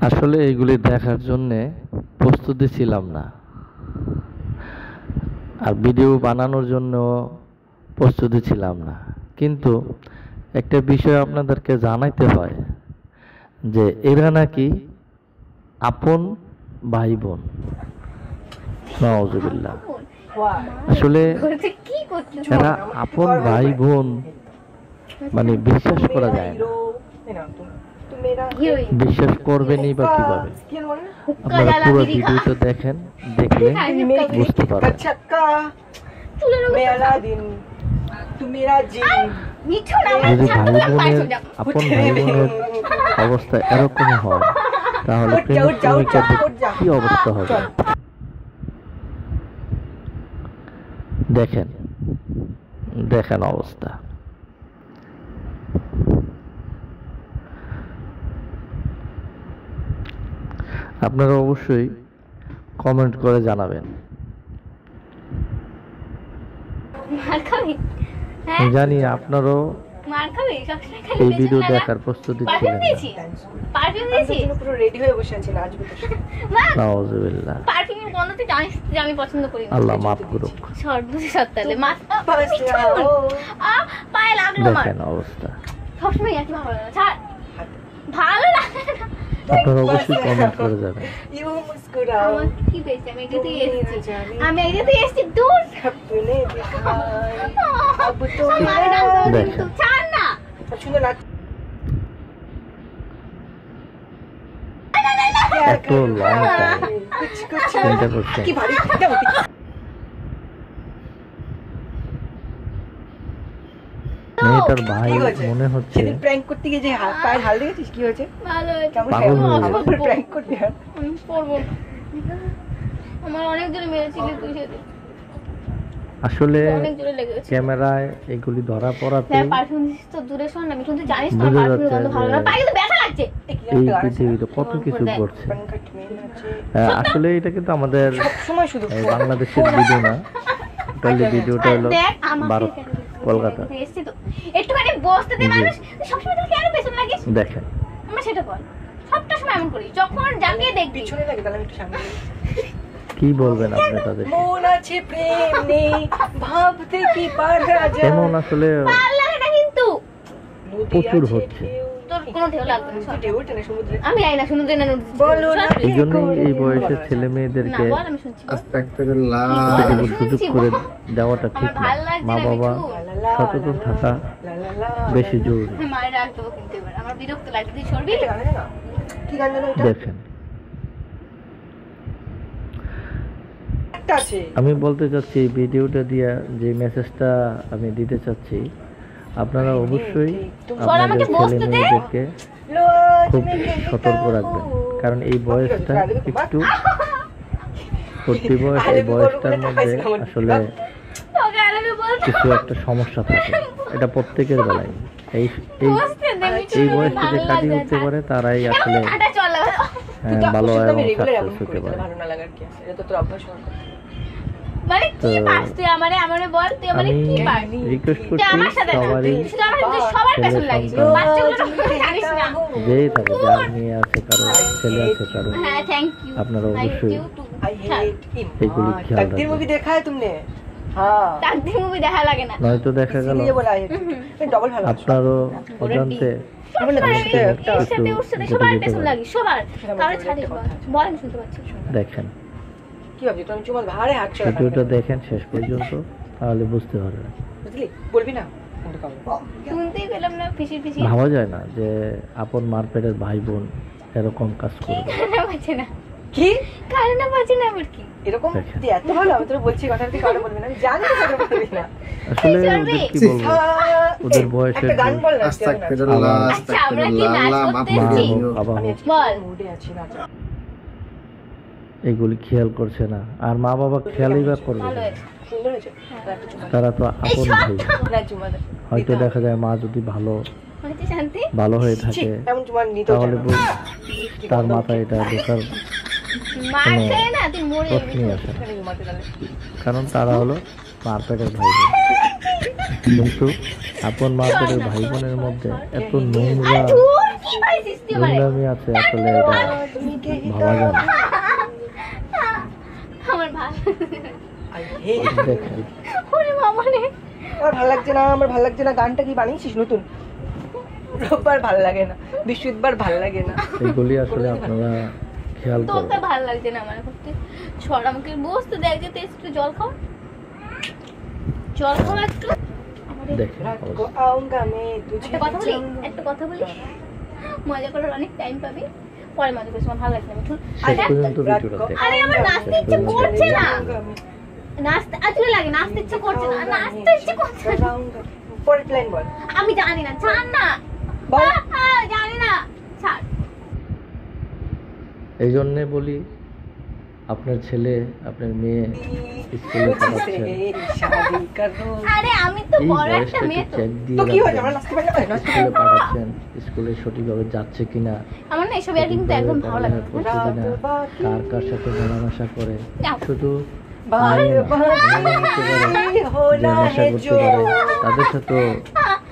আসলে এগুলি দেখার জন্যে প্রস্তুতি ছিলাম না, আর ভিডিও বানানোর জন্য প্রস্তুতি ছিলাম না। কিন্তু একটা বিষয় আপনাদেরকে জানাইতে হয় যে এরা নাকি আপন ভাই বোন। নাউজুবিল্লাহ। আসলে এরা আপন ভাই বোন মানে বিশ্বাস করা যায় না। বিশ্বাস করবেনই বা কিভাবে? আপনারা পুরো ভিডিওটা দেখেন, দেখলে বুঝতে পারবেন। যদি ভাই বোনের আপন ভাই বোনের অবস্থা এরকম হয়, তাহলে প্রেমিক প্রেমিকাদের কি অবস্থা হবে? দেখেন দেখেন অবস্থা। আপনারা অবশ্যই কমেন্ট করে জানাবেন। জানি আপনারও এই ভিডিও দেখার প্রস্তুতি ছিলেন নাউজুবিল্লাহ। আমি পছন্দ করি না। আল্লাহ মাফ করুক। পায়ে লাগলো দেখেন অবস্থা। সবসময় একই ভালো লাগে না। আপনারা অবশ্যই কমেন্ট করে যাবেন। আমার কি পেয়েছে? আমি এটাতে এসেছি। আমি এটাতে এসেছি দূর। দেখেন ছাড় না। এত লং টাইম চিন্তা করছেন। মেয়েটার ভাই মনে হচ্ছে প্র্যাঙ্ক করতে গিয়ে যে পায়ের হাল দেখেছিস কি হয়েছে? ভালো হয়েছে। পাগল হয়ে গেছে। আমার প্র্যাঙ্ক করতে আমি পড়বো না। আমার অনেক জোরে মেরেছিলি তুই সেদিন। আসলে অনেক জোরে লেগেছে। ক্যামেরায় এগুলি ধরা পড়াতে হ্যাঁ, পারফিউম দিস তো দূরে সর না। আমি কিন্তু জানিস তো বুঝা পারফিউম যাচ্ছে গন্ধ ভালো না। যে পায়ে কিন্তু ব্যথা লাগছে। এই পৃথিবীতে কত কিছু ঘটছে। আসলে এটা কিন্তু আমাদের সময় শুধু বাংলাদেশের ভিডিও না, টোটালি ভিডিওটা হলো দেখ আমাকে ভারত, কলকাতা। এসেছি তো একটুখানি বসতে দে মানুষ। সবসময় তুই কেন পেছন লাগিস? দেখেন আমরা সেটা বল। সবটা সময় এমন করি যখন যাকে দেখবি। পিছনে লাগে তাহলে আমি একটু সামনে কি বলবেন আপনি তাদের? মন আছে প্রেম নেই ভাবতে কি পারা যায়। এমন আসলে ভাল লাগে না কিন্তু প্রচুর হচ্ছে। তোর কোনো ঢেউ লাগবে না। সর। ঢেউ ওঠে না সমুদ্রে। আমি জানি না সমুদ্রে না নদীতে। বলো না। এই জন্যই এই বয়সের ছেলে না মেয়েদেরকে বল আমি শুনছি। এটুকু সুযোগ করে দেওয়াটা ঠিক না। মা বাবা সচেতন থাকা লা লা লা। বেশি জরুরি। মায়ের রাখ দেবো কিন্তু এবার। আমার বিরক্ত লাগছে। তুই সরবি? এটা গান জানো? কি গান জানো এটা? দেখেন একটা আছে। আমি বলতে চাচ্ছি এই ভিডিওটা দিয়ে যে মেসেজটা আমি দিতে চাচ্ছি, আপনারা অবশ্যই আপনাদের ছেলে মেয়েদেরকে খুব সতর্ক রাখবেন। কারণ এই বয়সটা একটু সত্যি বয়স, এই বয়সটার মধ্যে আসলে তোকে আলাদা বল। কিছু একটা সমস্যা থাকে, এটা প্রত্যেকের বেলায়। এই এই এই বয়সটা যে কাটিয়ে উঠতে পারে তারাই আসলে হাঁটা চল। ভালো আমি এবং রেগুলার এমন সাকসেস করি হতে পারে। ভালো না লাগার কি আছে? এটা তো তোর অভ্যাস হওয়ার কথা। মানে কি পাস তুই আমারে আমারে বল তুই আমারে আমি কি পাস? রিকোয়েস্ট তুই করছি আমার সাথে না। সবারই, শুধু আমার তুই সবার পেছন লাগিস। বাচ্চাগুলো তো জানিস না। যেই থাকে, যার মেয়ে আছে, কারো ছেলে আছে, কারো, হ্যাঁ থ্যাংক ইউ। আপনারা অবশ্যই I hate him. এগুলি খেয়াল तकदीर রাখবেন। मूवी देखा है तुमने? हाँ। তাকদীর মুভি দেখা লাগে না। নয়তো দেখা গেল इसीलिए बोला I hate him. ये डबल भालो। আপনারও অজান্তে আমার না আরে, দেখতে একটা এর সাথে ওর সাথে সবার যেতে পেছন পারে। লাগিস সবার। কারো ছাড়িস বল। বল আমি শুনতে পাচ্ছি। দেখেন কি ভাবছি তুমি চুমাল ভাড়ে হাত ছেড়ে ভিডিওটা দেখেন শেষ পর্যন্ত, তাহলে বুঝতে পারবেন। বুঝলি বলবি না কিন্তু কাউকে। শুনতেই পেলাম না ফিসি ফিসি। ভাবা যায় না যে আপন মার পেটের ভাই বোন এরকম কাজ করবে। কান্না পাচ্ছে না। কি কান্না পাচ্ছে না আবার কি? এরকম দেখেন। তুই এত ভালো আমি তোর বলছি কথা তুই কাউকে বলবি না আমি জানি তুই কাউকে বলবি না আসলে চলবে। ওদের কি বলবো, ওদের বয়সের একটা গান যে- বল না আস্তাগফিরুল্লাহ, আচ্ছা, আমরা কি নাচ আস্তাগফিরুল্লাহ, মাফ করতেছি? মা করে হোক, দিও। বাবা আমি হোক, বল। মুডে আছি না এগুলি খেয়াল করছে না। আর মা বাবা খেয়ালই বা করবে ভালো না। হয়েছে। সুন্দর হয়েছে একটা চুমা তারা তো আপন ভাই। না চুমা দে হয়তো দেখা যায় মা যদি হয়েছে শান্তি? ভালো হয়ে ছি, থাকে এমন চুমা নিতে তাহলে তার মাথায় এটা ঢোকার মার খেয়ে না তুই মরে যাবি। প্রশ্নই আসে না। ঘুমাতে গেলে কারণ তারা হলো মার পেটের ভাই বোন। কিন্তু আপন মার পেটের ভাই বোনের মধ্যে এত নোংরা ধুর, কি পাইছিস তুই মারে গুন্ডামি আছে আসলে এটা ভাবা যায় না। আমার ভাই দেখেন ওরে বাবা রে আমার ভালো লাগছে না, আমার ভালো লাগছে না। গানটা কি বানিয়েছিস নতুন? রোববার ভালো লাগে না, বৃহস্পতিবার ভালো লাগে না। এইগুলি আসলে আপনারা খেয়াল তোকে করবেন। ভালো লাগছে না আমার করতে। ছড় আমাকে বসতে দেখ যে একটু জল খাও, জল খাও একটু। আমারে দেখেন রাত অবস্থা। কো আউঙ্গা মে তুঝে একটা কথা বলি, একটা কথা বলি, মজা করার অনেক টাইম পাবি, পরে মজা করিস। আমার ভালো লাগছে না মিঠুন। শেষ পর্যন্ত ভিডিওটা দেখেন। আরে আমার নাচতে ইচ্ছে করছে না, নাচতে আসলে লাগে, নাচতে ইচ্ছে করছে না, নাচতে ইচ্ছে করছে না। পরে প্ল্যান বল। আমি জানি না, ছাড় না, বল। জানি না, ছাড়। এই জন্যে বলি আপনার ছেলে আপনার মেয়ে স্কুলে পাঠাচ্ছেন, শাদি করো। আরে আমি তো এই বড় একটা বয়সটা মেয়ে একটু তো। চেক দিয়ে তো কি হয়েছে, আমরা রাখবেন। নাচতে পারি না? নাচতে স্কুলে পাঠাচ্ছেন, স্কুলে সঠিকভাবে যাচ্ছে কিনা, আমার না এসব আর কিন্তু একদম ভালো লাগে না। পড়ালেখা করছে কিনা, কার কার সাথে মেলামেশা করে, যাও। শুধু বাদ মেয়ে না, বাকি মেয়েরা হতে পারে, যে হোনা নেশা হে করতে জো পারে, তাদের সাথেও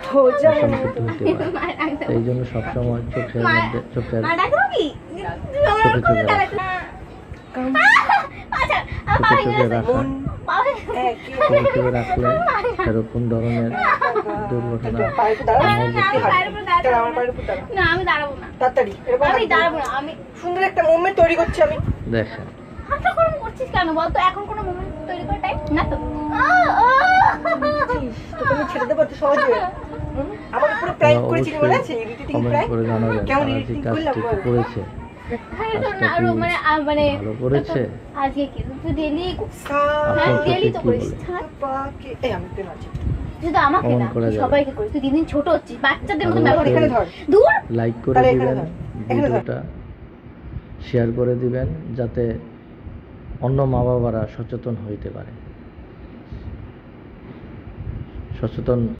হো জানে। সংযুক্ত হতে পারে। মা ডাকতে এই জন্য সবসময় চোখের মধ্যে চোখের মা ডাকবো কি? আমার চোখে কোনো চোখে ডাক না। আচ্ছা, আমার চোখে বাবা চোখে গেছে। রাখা, মন বাবা একে চোখে চোখে রাখলে এরকম ধরনের দুর্ঘটনা পায়ের উপর দাঁড়া। আমার না, আমি পায়ের উপর দাঁড়াতে দাঁড়া, পারবো আমার না। পায়ের উপর দাঁড়া। না, আমি দাঁড়াবো না। তাড়াতাড়ি এরকম আমি হাত দিয়ে। দাঁড়াবো না, আমি সুন্দর একটা মুভমেন্ট তৈরি করছি আমি। দেখেন। হাতটা গরম করছিস কেন বলতো? এখন কোনো মোমেন্ট তৈরি করার টাইম না তো। তোকে আমি ছেড়ে দেবো তো সহজে। আমাকে পুরো প্র্যাঙ্ক আপনারা করেছিলি মনে আছে? অবশ্যই এডিটিং কমেন্ট প্র্যাঙ্ক। করে জানাবেন কেমন তারা যে এডিটিং কাজটি করলাম বল? করেছে হ্যাঁ, তো কাজটা না, আরো কি মানে ভালো করেছে? আজকে কি তুই ডেলি আপনার হ্যাঁ চোখে ডেলি তো কি করিস। বলে? ছাড়। পাকে এই আমি তো নাচি। শুধু আমাকে কমেন্ট না, করা তুই যাবে। সবাইকে করিস। তুই দিন দিন ছোট হচ্ছিস, বাচ্চাদের মতো আর ব্যবহার এখানে করিস। ধর। দূর। লাইক করে তাহলে এখানে দিবেন, ধর, এখানে ধর। ভিডিওটা শেয়ার করে দিবেন যাতে অন্য মা বাবারা সচেতন হইতে পারে। সচেতন